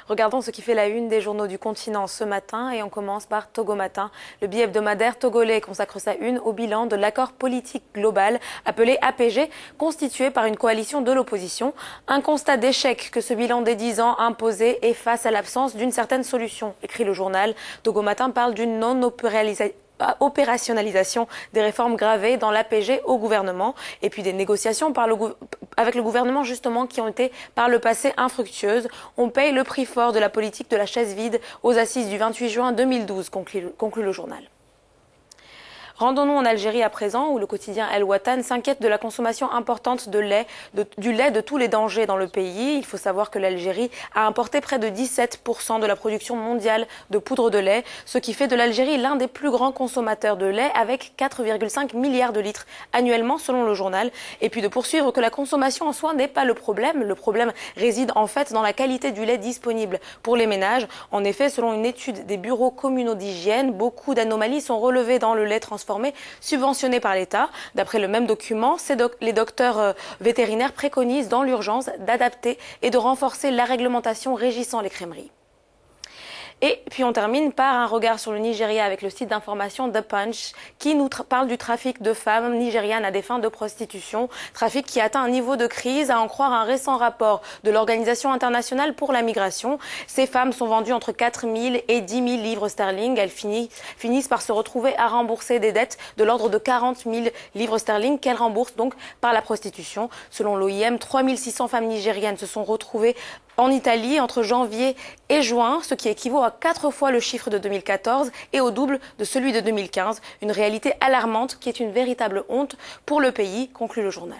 Regardons ce qui fait la une des journaux du continent ce matin et on commence par Togo Matin. Le bi-hebdomadaire togolais consacre sa une au bilan de l'accord politique global appelé APG, constitué par une coalition de l'opposition. Un constat d'échec que ce bilan des 10 ans imposé est face à l'absence d'une certaine solution, écrit le journal. Togo Matin parle d'une opérationnalisation des réformes gravées dans l'APG au gouvernement et puis des négociations avec le gouvernement justement qui ont été par le passé infructueuses. On paye le prix fort de la politique de la chaise vide aux assises du 28 juin 2012, conclut le journal. Rendons-nous en Algérie à présent, où le quotidien El Watan s'inquiète de la consommation importante de lait, du lait de tous les dangers dans le pays. Il faut savoir que l'Algérie a importé près de 17% de la production mondiale de poudre de lait, ce qui fait de l'Algérie l'un des plus grands consommateurs de lait, avec 4,5 milliards de litres annuellement selon le journal. Et puis de poursuivre que la consommation en soi n'est pas le problème. Le problème réside en fait dans la qualité du lait disponible pour les ménages. En effet, selon une étude des bureaux communaux d'hygiène, beaucoup d'anomalies sont relevées dans le lait transformé subventionnés par l'État. D'après le même document, les docteurs vétérinaires préconisent dans l'urgence d'adapter et de renforcer la réglementation régissant les crèmeries. Et puis on termine par un regard sur le Nigeria avec le site d'information The Punch qui nous parle du trafic de femmes nigérianes à des fins de prostitution. Trafic qui atteint un niveau de crise, à en croire un récent rapport de l'Organisation internationale pour la migration. Ces femmes sont vendues entre 4 000 et 10 000 livres sterling. Elles finissent par se retrouver à rembourser des dettes de l'ordre de 40 000 livres sterling qu'elles remboursent donc par la prostitution. Selon l'OIM, 3 600 femmes nigérianes se sont retrouvées en Italie entre janvier et juin, ce qui équivaut à 4 fois le chiffre de 2014 et au double de celui de 2015. Une réalité alarmante qui est une véritable honte pour le pays, conclut le journal.